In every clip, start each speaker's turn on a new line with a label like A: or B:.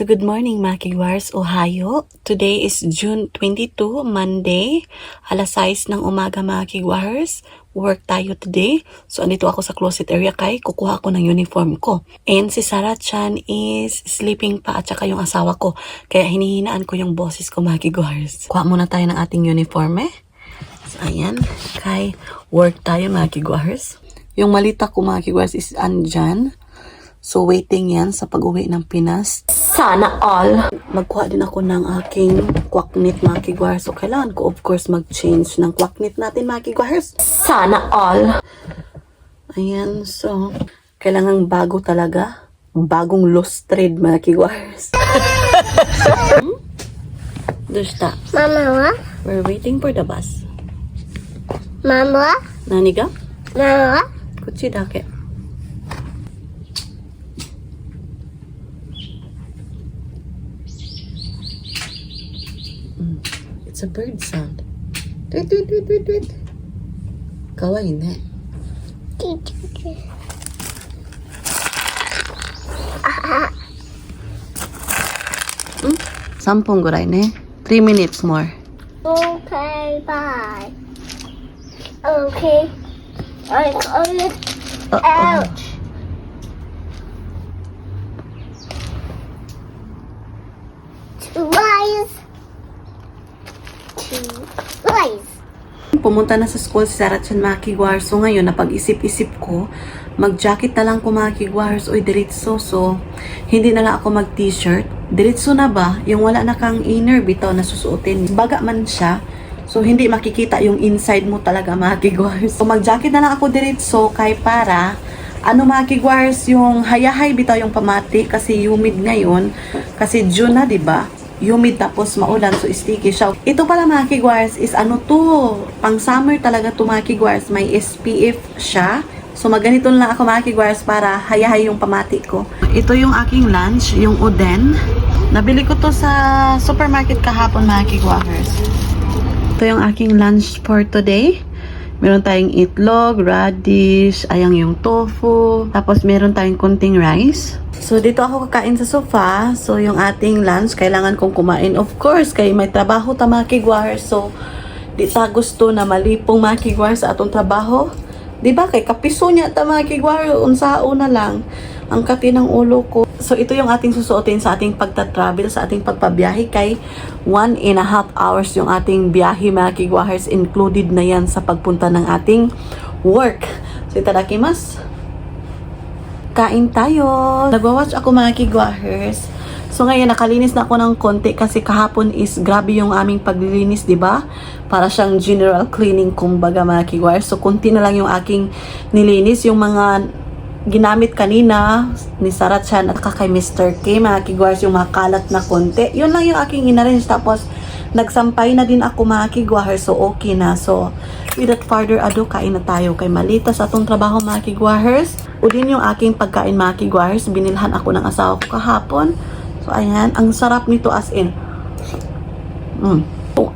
A: So good morning mga Kigwars, Ohio. Today is June 22, Monday. Alas 6 ng umaga mga Kigwars. Work tayo today. So andito ako sa closet area kay kukuha ko ng uniform ko. And si Sarah Chan is sleeping pa at saka yung asawa ko. Kaya hinihinaan ko yung boses ko mga Kigwars. Kuha muna tayo ng ating uniform So ayan, kay work tayo mga Kigwars. Yung malita ko mga Kigwars is andyan. So, waiting yan sa pag-uwi ng Pinas. Sana all! Magkuha din ako ng aking kwaknit mga Kigwars. So, kailangan ko of course mag-change ng kwaknit natin mga Kigwars. Sana all! Ayan, so, kailangan bago talaga. Bagong lost thread mga Kigwars. Dusta.
B: Mama,
A: We're waiting for the bus.
B: Mama,
A: Naniga?
B: Mama,
A: Kutsi dake. It's a bird sound. Tweet, tweet, tweet, tweet, tweet. Kawaii ne. Sampung gurai ne. 3 minutes more.
B: Okay, bye. Okay, I got it out. Two eyes. Two eyes.
A: Pumunta na sa school si Sarah Chan mga Kigwars. So ngayon, napag-isip-isip ko, mag-jacket na lang ko mga Kigwars o diretso. So, hindi na lang ako mag-t-shirt. Diretso na ba? Yung wala na kang inner bitaw na susuotin. Baga man siya. So, hindi makikita yung inside mo talaga mga Kigwars. So, mag-jacket na lang ako diretso kay para mga Kigwars, yung hayahay bitaw yung pamati kasi humid ngayon. Kasi June na, 'di ba? Humid tapos maulan, so sticky siya. Ito pala mga Kigwars is pang summer talaga to mga Kigwars, may SPF siya. So magganito lang ako mga Kigwars para hayahay yung pamati ko. Ito yung aking lunch, yung uden. Nabili ko to sa supermarket kahapon mga Kigwars. Ito yung aking lunch for today. Meron tayong itlog, radish, ayang yung tofu, tapos meron tayong kunting rice. So, dito ako kakain sa sofa. So, yung ating lunch, kailangan kong kumain. Of course, kay may trabaho ta mga Kigwars. So, di ta gusto na malipong mga Kigwars sa atong trabaho. Diba? Kay kapiso niya ta mga Kigwars. Unsao na lang ang kati ng ulo ko. So, ito yung ating susuotin sa ating pagta-travel, sa ating pagpabiyahe kay 1.5 hours yung ating biyahe mga Kigwars. Included na yan sa pagpunta ng ating work. So, itadakimasu. Kain tayo. Nagwa-watch ako mga Kigwars. So ngayon nakalinis na ako ng konti kasi kahapon is grabe yung aming paglilinis, 'di ba? Para siyang general cleaning kumbaga mga Kigwars. So konti na lang yung aking nilinis, yung mga ginamit kanina ni Sarah Chan at kay Mr. K mga Kigwars, yung mga kalat na konti. Yun lang yung aking inarrange, tapos nagsampay na din ako mga Kigwars, so okay na. So without further ado, kain na tayo kay malita sa atong trabaho mga Kigwars. O din yung aking pagkain mga Kigwars, binilhan ako ng asawa ko kahapon. So ayan, ang sarap nito as in.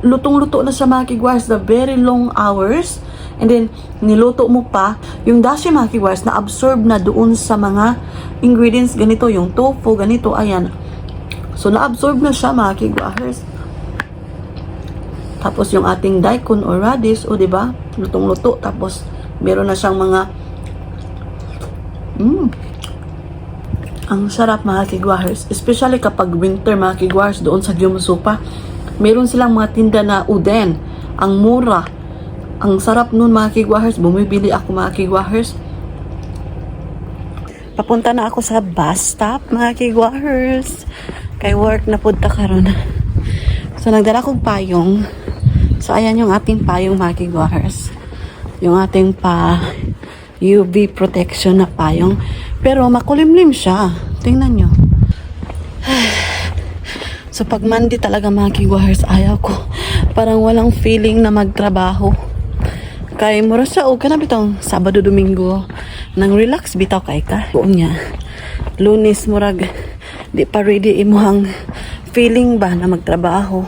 A: Lutong-luto na siya mga Kigwars, the very long hours. And then, niluto mo pa, yung dashi mga Kigwars, na-absorb na doon sa mga ingredients. Ganito, yung tofu, ganito, ayan. So, na-absorb na siya mga Kigwars. Tapos, yung ating daikon or radish, o diba, lutong-luto. Tapos, meron na siyang mga ang sarap mga Kigwars. Especially kapag winter mga Kigwars, doon sa Gyumusupa. Meron silang mga tinda na uden. Ang mura. Ang sarap nun mga Kigwars. Bumibili ako mga Kigwars. Papunta na ako sa bus stop mga Kigwars. Kay work na punta karon. So nagdala kong payong. So ayan yung ating payong mga Kigwars. Yung ating UV protection na payong. Pero makulimlim siya. Tingnan nyo. So pag Monday talaga mga Kigwars, ayaw ko. Parang walang feeling na magtrabaho. Kay mura siya o kanap itong Sabado, Domingo. Nang relax bitaw kay ka. Buong niya. Lunes murag. Di pa ready imuhang feeling ba na magtrabaho.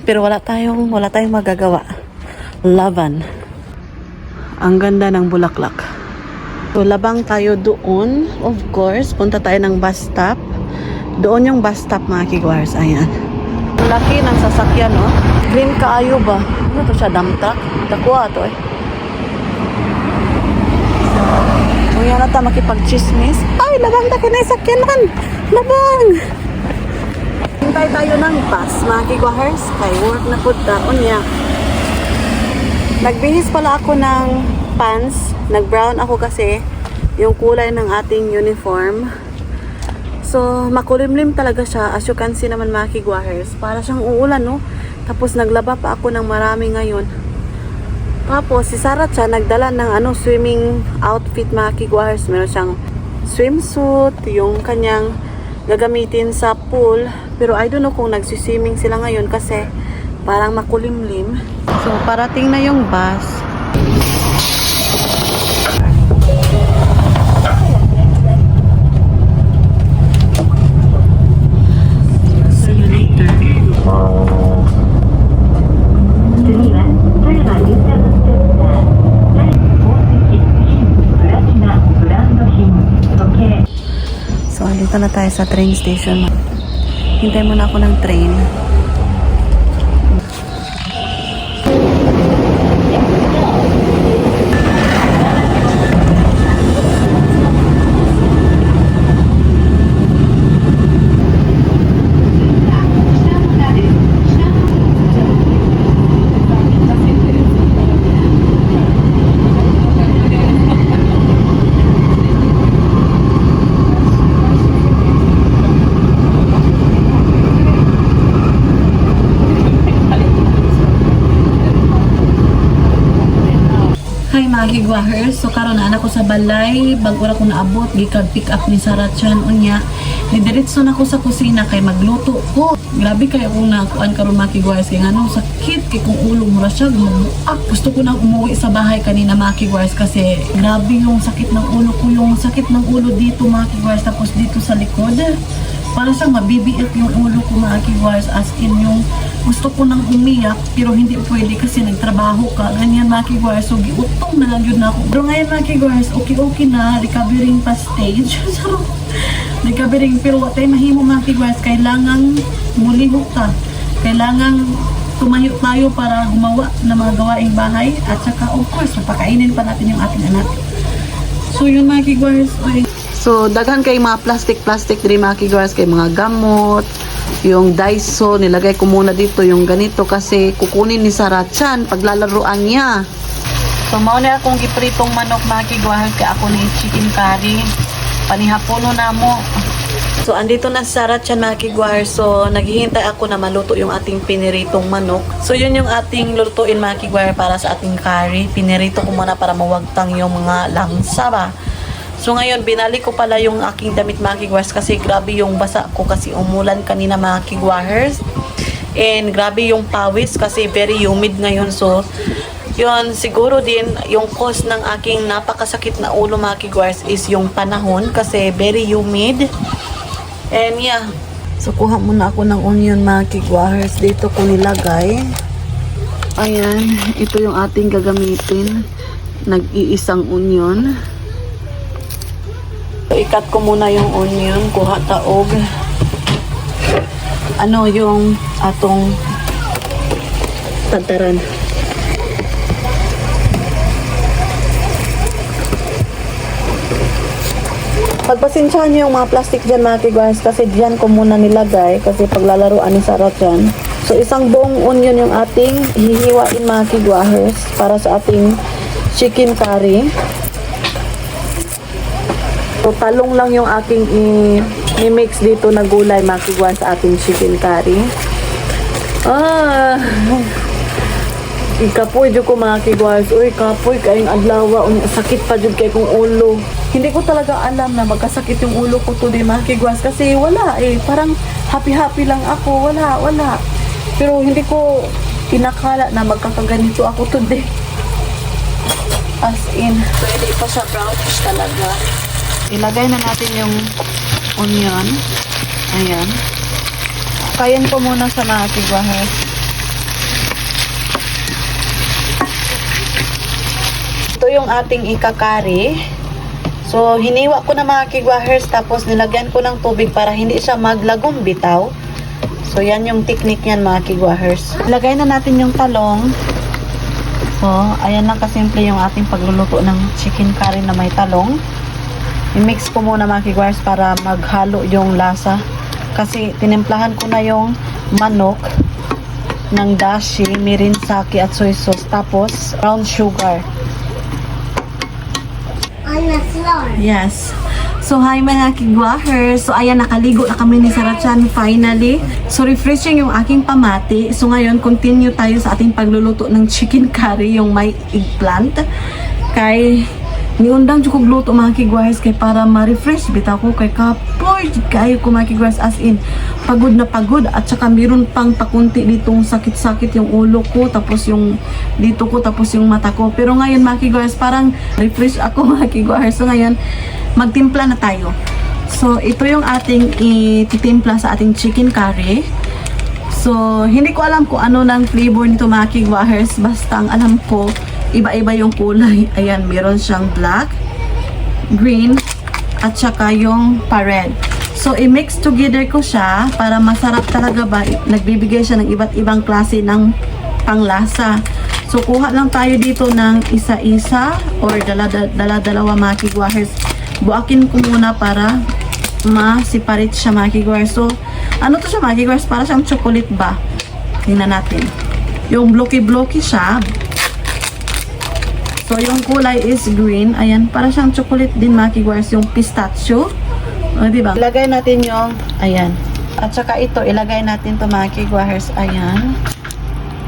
A: Pero wala tayong magagawa. Laban. Ang ganda ng bulaklak. So, labang tayo doon. Of course, punta tayo ng bus stop. Doon yung bus stop mga kigwars. Ayan. Ang laki ng sasakyan, no? Green kaayo ba? Ano to siya? Dump truck? Takwa to eh. So, yan na ta makipag-chismis. Ay, labang ta kinay sakyanan. Labang! Hintay tayo ng bus, mga kigwars. Kay work na po taon niya. Nagbihis pala ako ng pants. Nag-brown ako kasi yung kulay ng ating uniform. So, makulimlim talaga siya. As you can see naman mga kigwahers. Para siyang uulan, no? Tapos naglaba pa ako ng marami ngayon. Tapos, si Sarah siya nagdala ng swimming outfit mga kigwahers. Meron siyang swimsuit, yung kanyang gagamitin sa pool. Pero I don't know kung nagsiswimming sila ngayon kasi parang makulimlim. So, parating na yung bus. See you later.
C: 次は富山インターセンター第宝石金プラチナブランド品時計
A: So, dito na tayo sa train station. Hintay muna ako ng train. Hi mga kigwahers, so karon na ako sa balay, bago ra ko naabot, gikag pick up ni Sarah Chan unya. Nidiretso na ako sa kusina kay magluto ko. Grabe kay akong nakuan karon mga kigwahers kay ngano sakit kay kung ulo mo ra siya gumuak. Gusto ko nang umuwi sa bahay kanina mga kigwahers kasi grabe yung sakit ng ulo ko, yung sakit ng ulo dito mga kigwahers tapos dito sa likod. Para sa mabibiit yung ulo ko mga kigwahers, as in yung gusto ko nang umiyak pero hindi pwede kasi nagtrabaho ka ganyan mga kigwahers, so giutong na lang yun ako. Pero ngayon mga kigwahers, okay na, recovering pa stage. Recovering, pero what tayo mahimo mga kigwahers, kailangang muliho ka, kailangang tumayo tayo para gumawa ng mga gawaing bahay at saka of course mapakainin pa natin yung ating anak. So yun mga kigwahers. So, daghan kay mga plastic diri mga kigwahers, kay mga gamot, yung Daiso, nilagay ko muna dito yung ganito kasi kukunin ni Sarah Chan paglalaruan niya. So, mauna akong gipritong manok mga kigwahers, kay ako ni chicken curry. Panihapono na mo. So, andito na si Sarah Chan mga kigwahers. So, naghihintay ako na maluto yung ating piniritong manok. So, yun yung ating lutuin mga kigwahers para sa ating curry. Pinirito ko muna para mawagtang yung mga langsa ba. So ngayon, binalik ko pala yung aking damit mga kigwahers kasi grabe yung basa ko kasi umulan kanina mga kigwahers. And grabe yung pawis kasi very humid ngayon. So, yun, siguro din yung cause ng aking napakasakit na ulo mga kigwahers is yung panahon kasi very humid. And yeah, so kuha muna ako ng onion mga kigwahers. Dito ko nilagay. Ayan, ito yung ating gagamitin. Nag-iisang onion. Ikat ko muna yung onion, kuha taog. Yung atong tantaran. Pagpasensyahan niyo yung mga plastic dyan mga kigwahers kasi dyan ko muna nilagay kasi paglalaruan ni Sarah dyan. So isang buong onion yung ating hihiwain mga kigwahers para sa ating chicken curry. So, talong lang yung aking i-mix dito na gulay mga kigwahers sa ating chicken curry. Ikapoy dyan ko mga kigwahers. Uy, kapoy kayong adlawa. Sakit pa dyan kay kong ulo. Hindi ko talaga alam na magkasakit yung ulo ko today mga kigwahers kasi wala parang happy lang ako. Wala. Pero hindi ko pinakala na magkakaganito ako today. As in, pwede pa sa brownish talaga. Ilagay na natin yung onion. Ayan. Kayan ko muna sa mga kigwahers. Ito yung ating ikakari. So, hiniwa ko na mga kigwahers, tapos nilagyan ko ng tubig para hindi siya maglagom bitaw. So, yan yung technique yan mga kigwahers. Ilagay na natin yung talong. So, ayan lang kasimple yung ating pagluluto ng chicken curry na may talong. I-mix ko muna mga kigwahers para maghalo yung lasa. Kasi tinimplahan ko na yung manok ng dashi, mirin, sake at soy sauce. Tapos, brown sugar.
B: On the floor.
A: Yes. So, hi mga kigwahers. So, ayan, nakaligo na kami ni Sarachan finally. So, refreshing yung aking pamati. So, ngayon, continue tayo sa ating pagluluto ng chicken curry, yung may eggplant. Kay, niundang jud kog luto mga kigwahers kay para ma-refresh bitaw ko kay kapoy kayo ko mga kigwahers, as in pagod na pagod, at saka meron pang pakunti ditong sakit-sakit yung ulo ko, tapos yung dito ko, tapos yung mata ko. Pero ngayon mga kigwahers, parang refresh ako mga kigwahers. So ngayon magtimpla na tayo. So ito yung ating ititimpla sa ating chicken curry. So hindi ko alam kung ano ng flavor nito mga kigwahers, basta ang alam ko iba-iba yung kulay. Ayan, meron siyang black, green, at saka yung pa-red. So, i-mix together ko siya para masarap talaga ba. Nagbibigay siya ng iba't ibang klase ng panglasa. So, kuha lang tayo dito ng isa-isa or dala-dalawa mga kigwahers. Buakin ko muna para ma-separate siya mga kigwahers. So, ano to siya mga kigwahers? Para siyang chocolate ba? Tingnan natin. Yung blocky-blocky siya. So, yung kulay is green. Ayan, para siyang chocolate din mga kigwahers, yung pistachio. O, diba? Ilagay natin yung, ayan. At saka ito, ilagay natin to mga kigwahers. Ayan.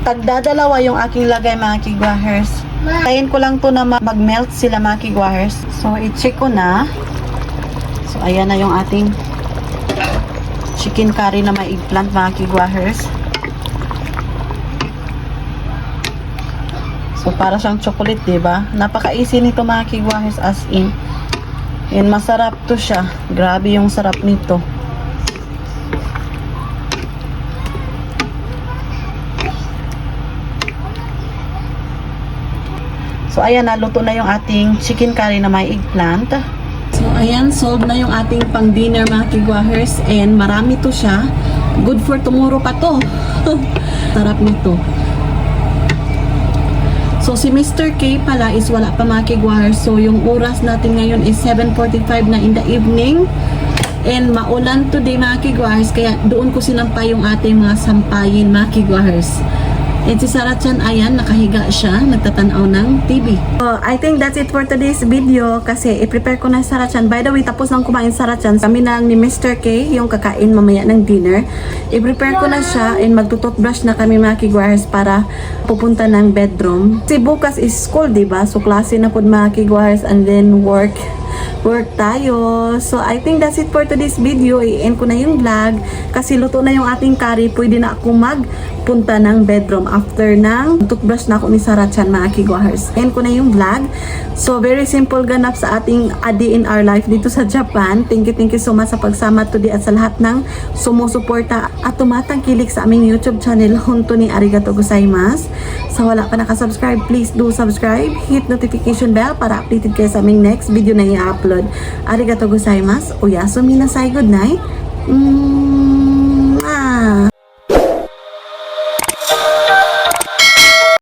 A: Tagdadalawa yung aking lagay mga kigwahers. Tayin ko lang to na mag-melt sila mga kigwahers. So, i-check ko na. So, ayan na yung ating chicken curry na may eggplant mga kigwahers. So, para siyang chocolate, diba? Napaka-easy nito mga kigwahers, as in. And masarap to siya. Grabe yung sarap nito. So, ayan, naluto na yung ating chicken curry na may eggplant. So, ayan, solved na yung ating pang-dinner mga kigwahers. And marami to siya. Good for tomorrow pa to. Sarap nito. So, si Mr. K pala is wala pa mga kigwahers. So, yung oras natin ngayon is 7:45 na in the evening. And maulan today mga kigwahers. Kaya doon ko sinampay yung ating mga sampayin mga kigwahers. And si Sarachan, ayan, nakahiga siya, nagtatanaw ng TV. So, I think that's it for today's video kasi i-prepare ko na si Sarachan. By the way, tapos nang kumain Sarachan, kami na lang ni Mr. K yung kakain mamaya ng dinner. I-prepare ko na siya and magtututbrush na kami mga kigwahers para pupunta ng bedroom. Kasi bukas is school, diba? So, klase na po mga kigwahers and then work tayo. So, I think that's it for today's video. I-end ko na yung vlog kasi luto na yung ating curry. Pwede na ako magpunta ng bedroom after ng toothbrush na ako ni Sarachan mga kigwahers. End ko na yung vlog. So, very simple ganap sa ating a day in our life dito sa Japan. Thank you so much sa pagsama today at sa lahat ng sumusuporta at tumatangkilik sa aming YouTube channel. Honto ni arigato gozaimasu. Sa wala pa nakasubscribe, please do subscribe. Hit notification bell para updated kayo sa aming next video na i-upload. Arigato gozaimasu. Oyasumi nasai. Good night.